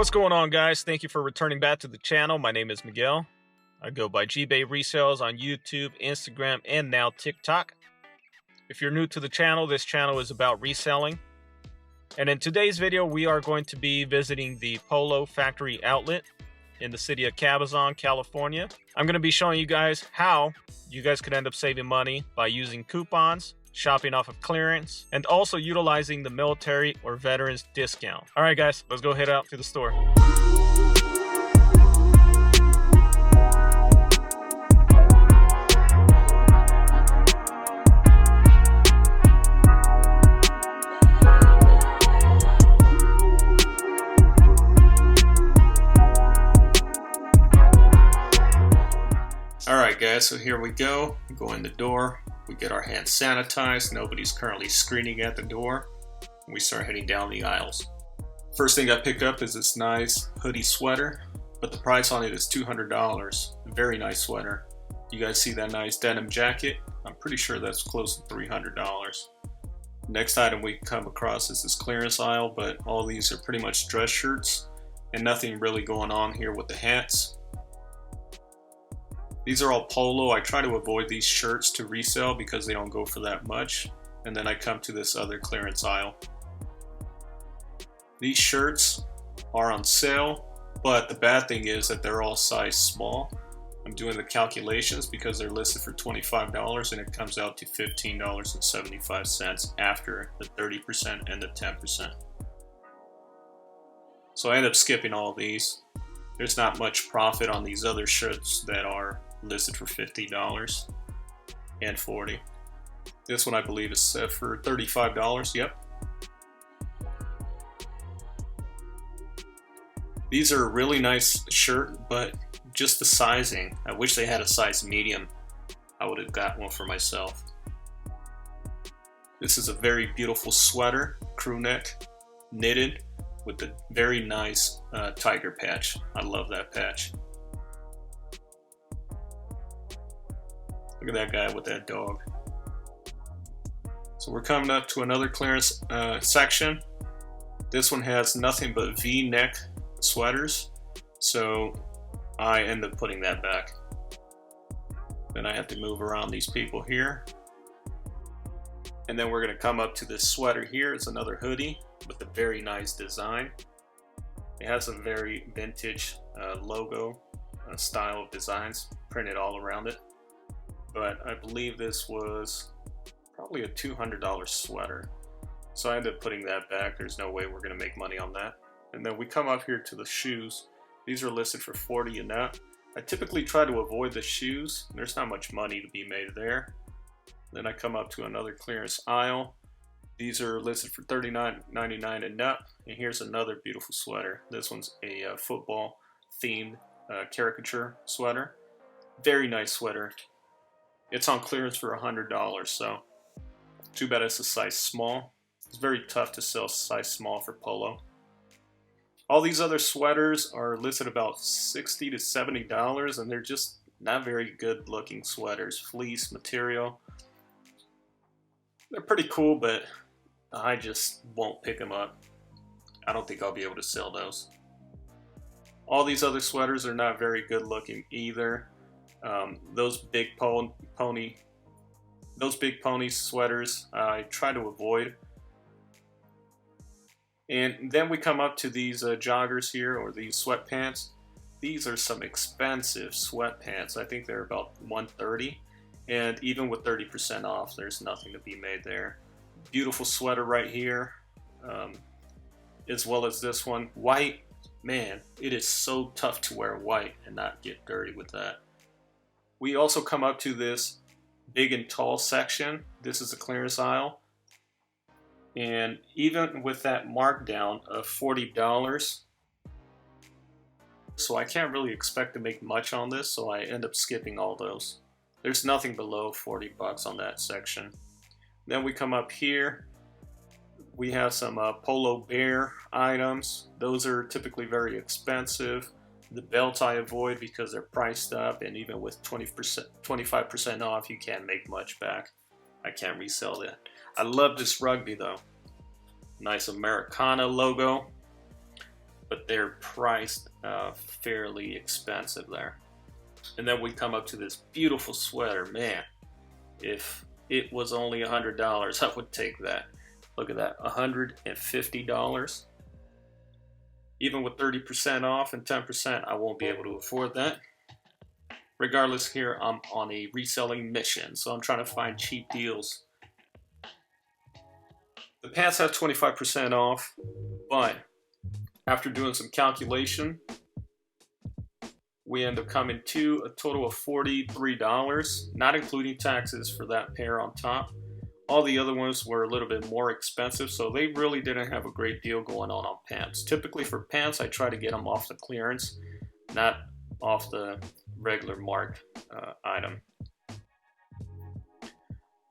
What's going on, guys? Thank you for returning back to the channel. My name is Miguel. I go by Ebay Resales on YouTube, Instagram, and now TikTok. If you're new to the channel, this channel is about reselling. And in today's video, we are going to be visiting the Polo factory outlet in the city of Cabazon, California. I'm going to be showing you guys how you guys could end up saving money by using coupons, shopping off of clearance, and also utilizing the military or veterans discount. All right, guys, let's go head out to the store. Alright guys, so here we go. We go in the door, we get our hands sanitized, nobody's currently screening at the door, and we start heading down the aisles. First thing I pick up is this nice hoodie sweater, but the price on it is $200. Very nice sweater. You guys see that nice denim jacket? I'm pretty sure that's close to $300. Next item we come across is this clearance aisle, but all these are pretty much dress shirts, and nothing really going on here with the hats. These are all Polo. I try to avoid these shirts to resell because they don't go for that much. And then I come to this other clearance aisle. These shirts are on sale, but the bad thing is that they're all size small. I'm doing the calculations because they're listed for $25 and it comes out to $15.75 after the 30% and the 10%. So I end up skipping all these. There's not much profit on these other shirts that are listed for $50 and $40. This one I believe is set for $35. Yep. These are a really nice shirt, but just the sizing. I wish they had a size medium. I would have got one for myself. This is a very beautiful sweater, crew neck, knitted with a very nice tiger patch. I love that patch. Look at that guy with that dog. So we're coming up to another clearance section. This one has nothing but V-neck sweaters, so I end up putting that back. Then I have to move around these people here. And then we're going to come up to this sweater here. It's another hoodie with a very nice design. It has a very vintage logo style of designs printed all around it. But I believe this was probably a $200 sweater. So I ended up putting that back. There's no way we're going to make money on that. And then we come up here to the shoes. These are listed for $40 and up. I typically try to avoid the shoes. There's not much money to be made there. Then I come up to another clearance aisle. These are listed for $39.99 and up. And here's another beautiful sweater. This one's a football themed caricature sweater. Very nice sweater. It's on clearance for $100, so too bad it's a size small. It's very tough to sell size small for Polo. All these other sweaters are listed about $60 to $70, and they're just not very good looking sweaters. Fleece material. They're pretty cool, but I just won't pick them up. I don't think I'll be able to sell those. All these other sweaters are not very good looking either. Those big pony sweaters I try to avoid. And then we come up to these joggers here, or these sweatpants. These are some expensive sweatpants. I think they're about $130, and even with 30% off, there's nothing to be made there. Beautiful sweater right here, as well as this one. White, man, it is so tough to wear white and not get dirty with that. We also come up to this big and tall section. This is the clearance aisle. And even with that markdown of $40, so I can't really expect to make much on this, so I end up skipping all those. There's nothing below $40 on that section. Then we come up here. We have some Polo Bear items. Those are typically very expensive. The belts I avoid because they're priced up, and even with 25% off, you can't make much back. I can't resell that. I love this rugby though. Nice Americana logo. but they're priced fairly expensive there. And then we come up to this beautiful sweater. Man, if it was only $100, I would take that. Look at that, $150. Even with 30% off and 10%, I won't be able to afford that. Regardless, here I'm on a reselling mission, so I'm trying to find cheap deals. The pants have 25% off, but after doing some calculation, we end up coming to a total of $43, not including taxes for that pair on top. All the other ones were a little bit more expensive, so they really didn't have a great deal going on pants. Typically for pants, I try to get them off the clearance, not off the regular marked item.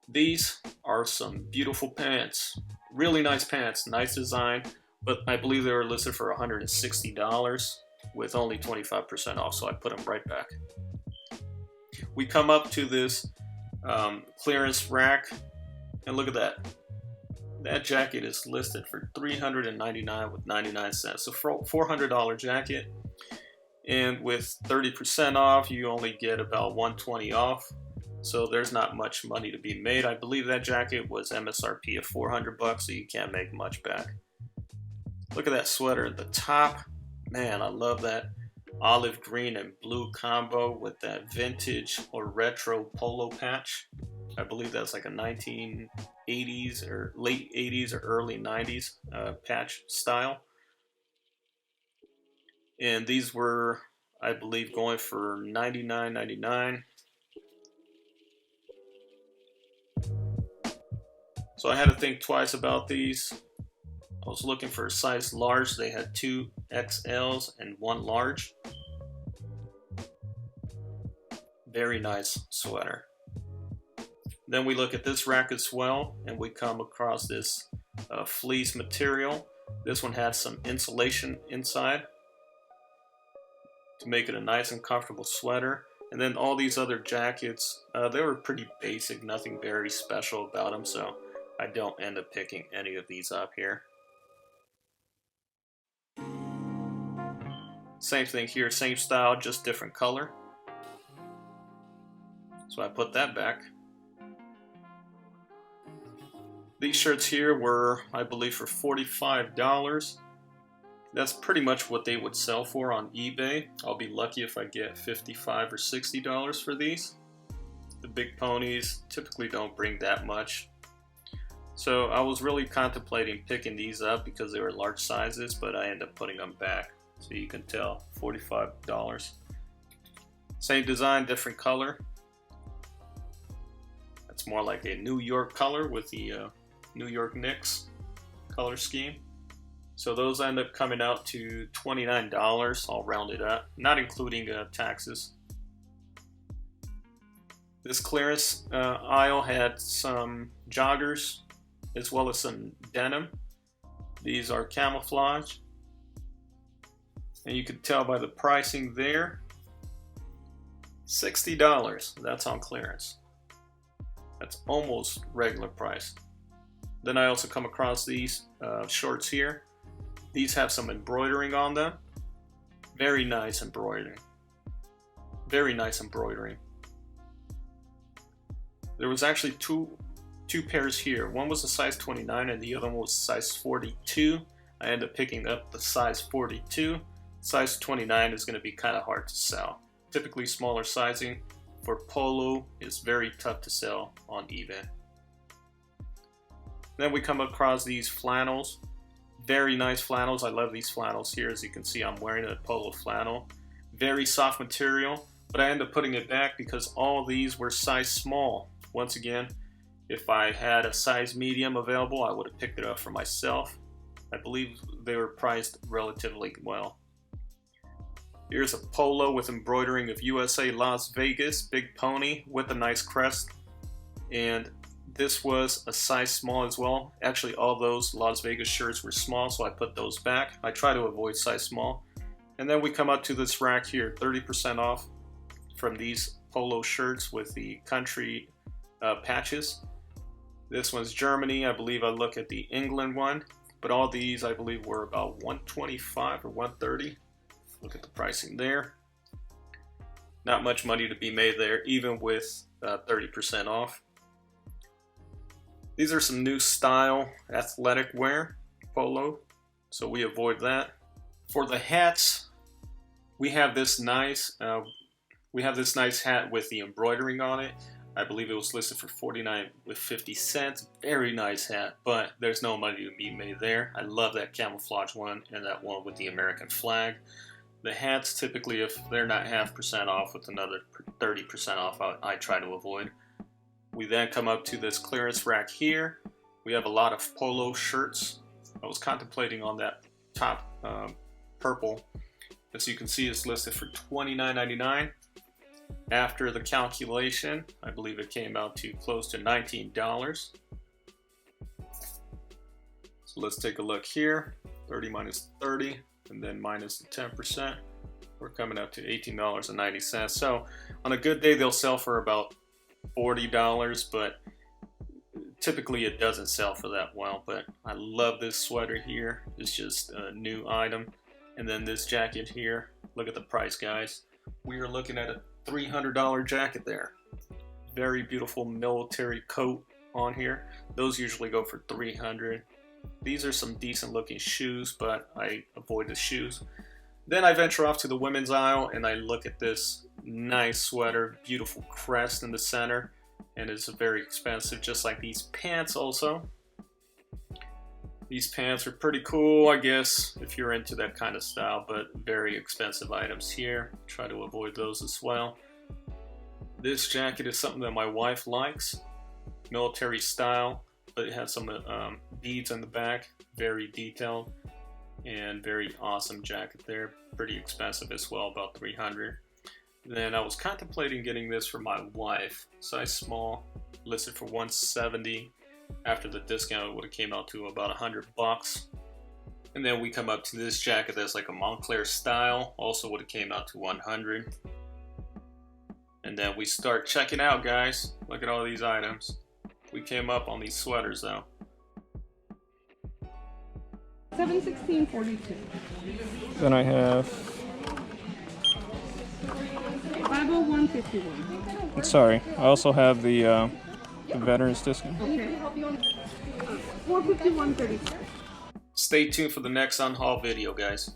These are some beautiful pants. Really nice pants, nice design, but I believe they were listed for $160 with only 25% off, so I put them right back. We come up to this clearance rack, and look at that. That jacket is listed for $399 with 99 cents, so $400 jacket. And with 30% off, you only get about $120 off. So there's not much money to be made. I believe that jacket was MSRP of $400, so you can't make much back. Look at that sweater at the top. Man, I love that olive green and blue combo with that vintage or retro polo patch. I believe that's like a 1980s or late 80s or early 90s patch style. And these were, I believe, going for $99.99. So I had to think twice about these. I was looking for a size large. They had 2 XLs and 1 large. Very nice sweater. Then we look at this rack as well, and we come across this fleece material. This one has some insulation inside to make it a nice and comfortable sweater. And then all these other jackets, they were pretty basic, nothing very special about them, so I don't end up picking any of these up here. Same thing here, same style, just different color. So I put that back. These shirts here were, I believe, for $45. That's pretty much what they would sell for on eBay. I'll be lucky if I get $55 or $60 for these. The big ponies typically don't bring that much. So I was really contemplating picking these up because they were large sizes, but I ended up putting them back. So you can tell, $45. Same design, different color. That's more like a New York color with the New York Knicks color scheme. So those end up coming out to $29, I'll round it up, not including taxes. This clearance aisle had some joggers as well as some denim. These are camouflage. And you can tell by the pricing there, $60, that's on clearance. That's almost regular price. Then I also come across these shorts here. These have some embroidering on them. Very nice embroidering. Very nice embroidering. There was actually two pairs here. One was a size 29 and the other one was size 42. I ended up picking up the size 42. Size 29 is going to be kind of hard to sell. Typically smaller sizing for Polo is very tough to sell on eBay. Then we come across these flannels. Very nice flannels. I love these flannels here. As you can see, I'm wearing a Polo flannel. Very soft material, but I ended up putting it back because all these were size small. Once again, if I had a size medium available, I would have picked it up for myself. I believe they were priced relatively well. Here's a Polo with embroidering of USA Las Vegas, big pony with a nice crest. And this was a size small as well. Actually, all those Las Vegas shirts were small, so I put those back. I try to avoid size small. And then we come up to this rack here, 30% off from these Polo shirts with the country patches. This one's Germany. I believe I look at the England one, But all these, I believe, were about $125 or $130. Look at the pricing there. Not much money to be made there, even with 30% off. These are some new style athletic wear, Polo, so we avoid that. For the hats, we have this nice hat with the embroidering on it. I believe it was listed for $49.50. Very nice hat, but there's no money to be made there. I love that camouflage one and that one with the American flag. The hats, typically, if they're not half% off with another 30% off, I try to avoid. We then come up to this clearance rack here. We have a lot of Polo shirts. I was contemplating on that top purple. As you can see, it's listed for $29.99. After the calculation, I believe it came out to close to $19. So let's take a look here. 30 minus 30, and then minus the 10%. We're coming up to $18.90. So on a good day, they'll sell for about $40, but typically it doesn't sell for that well. But I love this sweater here. It's just a new item. And then this jacket here, look at the price, guys. We are looking at a $300 jacket there. Very beautiful military coat on here. Those usually go for $300. These are some decent looking shoes, but I avoid the shoes. Then I venture off to the women's aisle and I look at this nice sweater, beautiful crest in the center, and it's very expensive, just like these pants also. These pants are pretty cool, I guess, if you're into that kind of style, but very expensive items here. Try to avoid those as well. This jacket is something that my wife likes, military style, but it has some beads on the back, very detailed, and very awesome jacket there. Pretty expensive as well, about $300. Then I was contemplating getting this for my wife, size small, listed for $170. After the discount, it would have came out to about $100. And then we come up to this jacket that's like a Montclair style, also would have came out to $100. And then we start checking out, guys. Look at all these items. We came up on these sweaters though. $716.42. Then I have. $501.51. Sorry, I also have the veterans discount. Okay. $451.36. Stay tuned for the next unhaul video, guys.